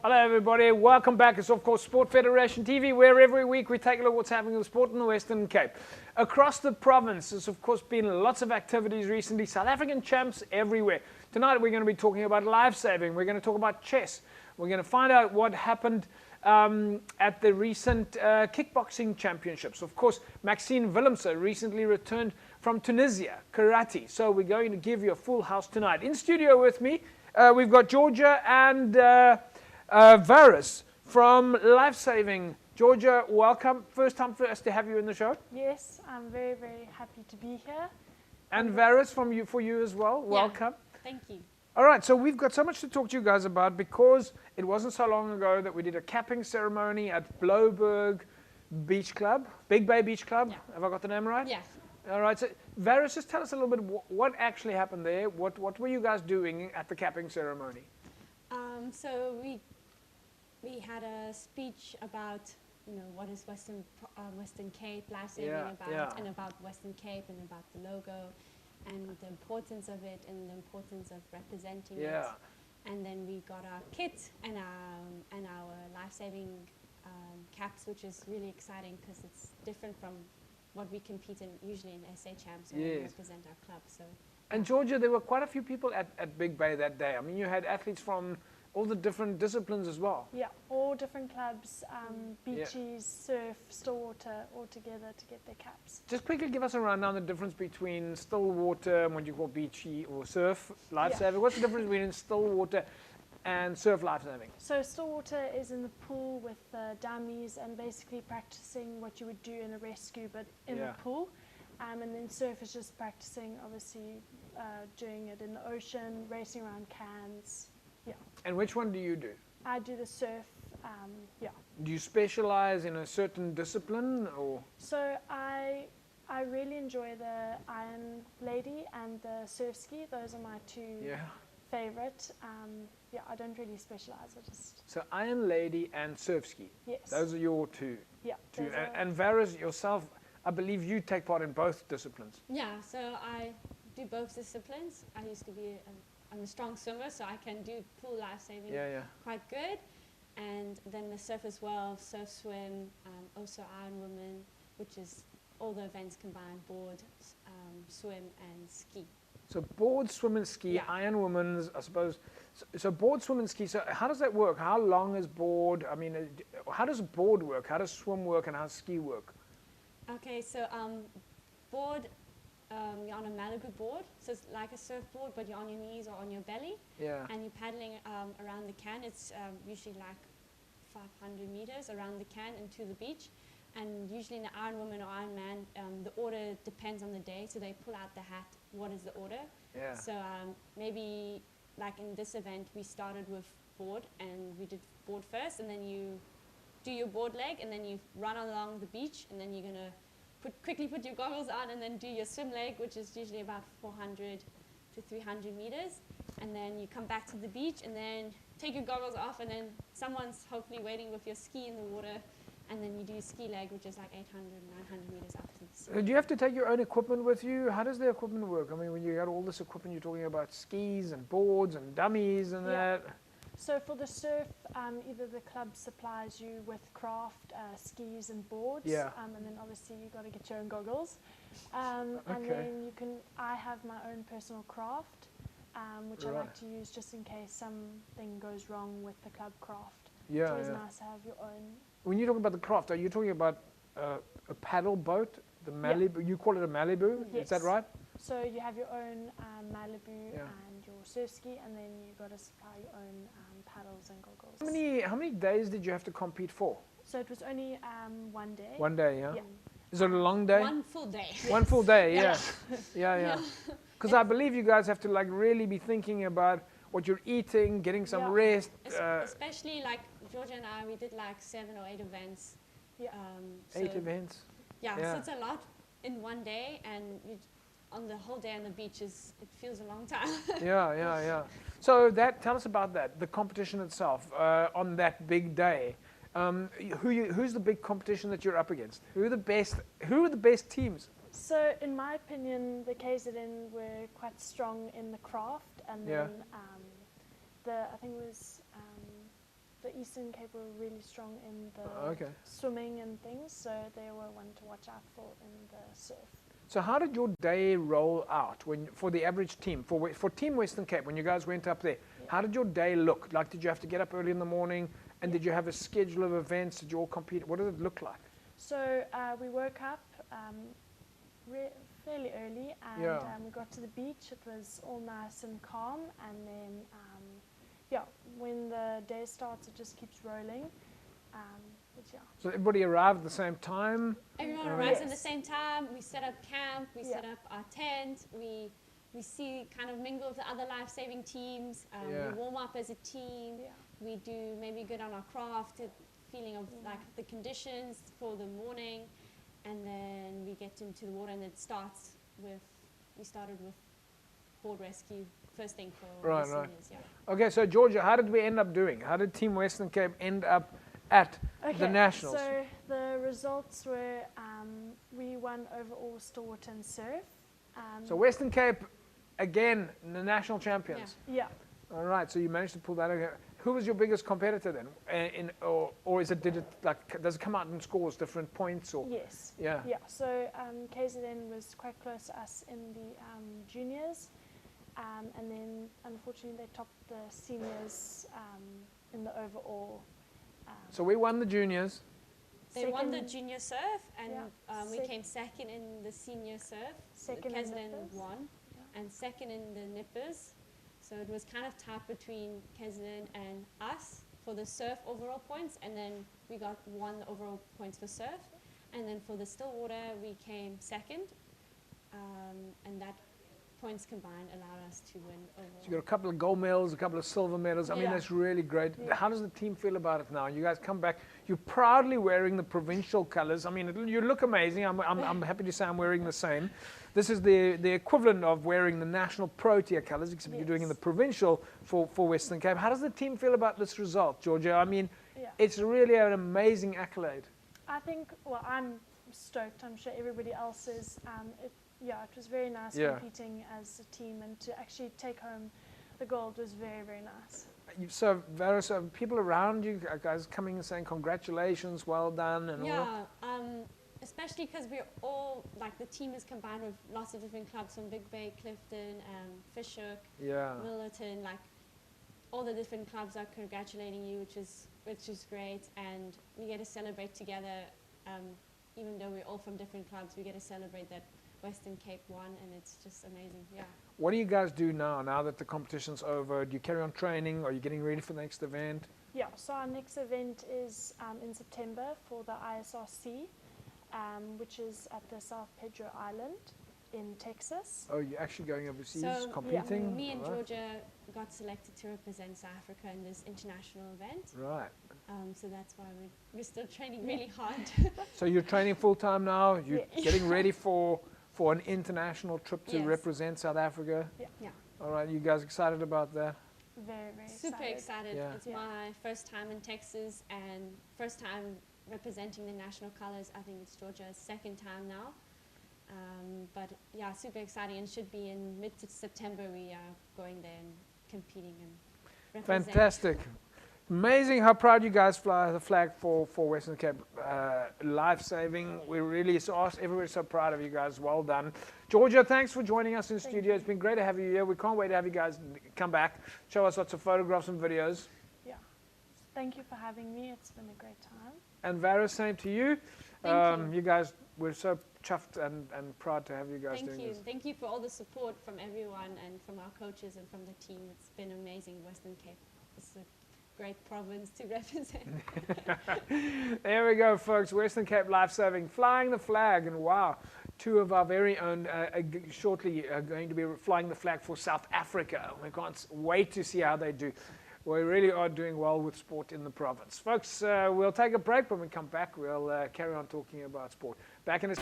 Hello everybody, welcome back. It's of course Sport Federation TV, where every week we take a look at what's happening in the sport in the Western Cape. Across the province, there's of course been lots of activities recently, South African champs everywhere. Tonight we're going to be talking about Livesaving, we're going to talk about chess, we're going to find out what happened at the recent kickboxing championships. Of course, Maxine Willemse recently returned from Tunisia, karate. So we're going to give you a full house tonight. In studio with me, we've got Georgia and Waris from Livesaving. Georgia, welcome. First time for us to have you in the show. Yes, I'm very, very happy to be here. And Waris for you as well. Welcome. Thank you. All right, so we've got so much to talk to you guys about because it wasn't so long ago that we did a capping ceremony at Bloberg Beach Club, Big Bay Beach Club. Yeah. Have I got the name right? Yeah. All right, so Waris, just tell us a little bit what actually happened there. What were you guys doing at the capping ceremony? So we had a speech about what is Western Cape, Livesaving and about Western Cape and about the logo and the importance of it and the importance of representing it. And then we got our kit and our Livesaving caps, which is really exciting because it's different from what we compete in usually in SA champs when we represent our club. So. And Georgia, there were quite a few people at Big Bay that day. I mean, you had athletes from all the different disciplines as well. Yeah, all different clubs, beaches, surf, stillwater, all together to get their caps. Just quickly give us a rundown the difference between stillwater and what you call beachy or surf lifesaving. Yeah. What's the difference between stillwater and surf lifesaving? So stillwater is in the pool with dummies and basically practicing what you would do in a rescue, but in the pool. And then surf is just practicing, obviously, doing it in the ocean, racing around cans. Yeah. And which one do you do? I do the surf, yeah. Do you specialize in a certain discipline or? So I really enjoy the Iron Lady and the surf ski. Those are my two favorite. Yeah, I don't really specialize. I just. So Iron Lady and surf ski. Yes. Those are your two. Yeah. And Waris, yourself, I believe you take part in both disciplines. Yeah. So I do both disciplines. I'm a strong swimmer, so I can do pool Livesaving quite good. And then the surf as well, surf, swim, also Iron Woman, which is all the events combined, board, swim and ski. So board, swim and ski, Iron Woman's, I suppose. So board, swim and ski, so how does that work? How long is board? I mean, how does board work? How does swim work and how does ski work? Okay, so board, you're on a Malibu board, so it's like a surfboard, but you're on your knees or on your belly. Yeah. And you're paddling around the can. It's usually like 500 meters around the can and to the beach. And usually in the Iron Woman or Iron Man, the order depends on the day, so they pull out the hat, what is the order. Yeah. So maybe like in this event, we started with board, and we did board first, and then you do your board leg, and then you run along the beach, and then you're going to quickly put your goggles on and then do your swim leg, which is usually about 400 to 300 meters. And then you come back to the beach and then take your goggles off, and then someone's hopefully waiting with your ski in the water. And then you do your ski leg, which is like 800, 900 meters afterwards. Do you have to take your own equipment with you? How does the equipment work? I mean, when you got all this equipment, you're talking about skis and boards and dummies and that. So for the surf, either the club supplies you with craft, skis and boards, and then obviously you've got to get your own goggles. And then I have my own personal craft, which I like to use just in case something goes wrong with the club craft. It's always nice to have your own. When you talk about the craft, are you talking about a paddle boat, the Malibu? You call it a Malibu, is that right? So you have your own Malibu and your surf ski, and then you've got to supply your own paddles and goggles. How many days did you have to compete for? So it was only 1 day. 1 day, yeah? Is it a long day? 1 full day. 1 full day, yeah. Because I believe you guys have to like really be thinking about what you're eating, getting some rest. Especially like Georgia and I, we did like 7 or 8 events. Yeah. 8 events? Yeah, so it's a lot in 1 day, and on the whole day on the beach it feels a long time. Yeah. So tell us about that, the competition itself, on that big day. Who's the big competition that you're up against? Who are the best teams? So in my opinion, the KZN were quite strong in the craft, and then I think it was the Eastern Cape were really strong in the swimming and things, so they were one to watch out for in the surf. So how did your day roll out for the average team, for Team Western Cape, when you guys went up there? How did your day look? Like, did you have to get up early in the morning, and did you have a schedule of events? Did you all compete? What did it look like? So we woke up fairly early, and we got to the beach. It was all nice and calm, and then when the day starts, it just keeps rolling. So everybody arrived at the same time? Everyone arrives at the same time. We set up camp, we set up our tent, we kind of mingle with the other life-saving teams, we warm up as a team, we do maybe good on our craft, feeling of like the conditions for the morning, and then we get into the water, and it starts with, we started with board rescue first thing for the seniors. Okay, so Georgia, how did we end up doing? How did Team Western Cape end up at the Nationals? So the results were we won overall stalwart and surf. So Western Cape, again, the national champions. Yeah. All right, so you managed to pull that out. Who was your biggest competitor then? Or is it, does it come out in scores, different points? Or? Yes. Yeah. Yeah, so KZN was quite close to us in the juniors. And then, unfortunately, they topped the seniors in the overall. So we won the juniors. They won the junior surf, and we came second in the senior surf. KZN won, and second in the nippers. So it was kind of tight between KZN and us for the surf overall points, and then we got won overall points for surf. And then for the Stillwater, we came second, and that points combined allowed us to win overall. So you got a couple of gold medals, a couple of silver medals. I mean, that's really great. How does the team feel about it now? You guys come back, you're proudly wearing the provincial colors. I mean, you look amazing. I'm happy to say I'm wearing the same. This is the equivalent of wearing the national Protea colors, except you're doing in the provincial for Western Cape. How does the team feel about this result, Georgia? I mean, it's really an amazing accolade. I think, well, I'm stoked. I'm sure everybody else is. It was very nice competing as a team, and to actually take home the gold was very, very nice. So, Waris, people around you, guys coming and saying congratulations, well done, and all that? Especially because we're all, like, the team is combined with lots of different clubs from Big Bay, Clifton, Fishook, Millerton, like, all the different clubs are congratulating you, which is great, and we get to celebrate together. Even though we're all from different clubs, we get to celebrate that Western Cape won, and it's just amazing. What do you guys do now that the competition's over? Do you carry on training? Are you getting ready for the next event? Yeah, so our next event is in September for the ISRC, which is at the South Pedro Island in Texas. Oh, you're actually going overseas competing? Me and Georgia got selected to represent South Africa in this international event. Right. So that's why we're still training really hard. So you're training full-time now? You're getting ready for an international trip to represent South Africa? Yeah. All right, you guys excited about that? Very, very super excited. Yeah. It's my first time in Texas and first time representing the national colors. I think it's Georgia's second time now. But yeah, super exciting, and should be in mid-September. We are going there and competing and representing. Fantastic. Amazing how proud you guys fly the flag for Western Cape. Life-saving. We really everybody's so proud of you guys. Well done. Georgia, thanks for joining us in studio. It's been great to have you here. We can't wait to have you guys come back, show us lots of photographs and videos. Yeah. Thank you for having me. It's been a great time. And Waris, same to you. Thank you. You guys, we're so chuffed and proud to have you guys doing this. Thank you for all the support from everyone and from our coaches and from the team. It's been amazing, Western Cape. It's a great province to represent. There we go, folks. Western Cape Life-Saving, flying the flag. And wow, two of our very own shortly are going to be flying the flag for South Africa. We can't wait to see how they do. We really are doing well with sport in the province. Folks, we'll take a break. When we come back, we'll carry on talking about sport. Back in a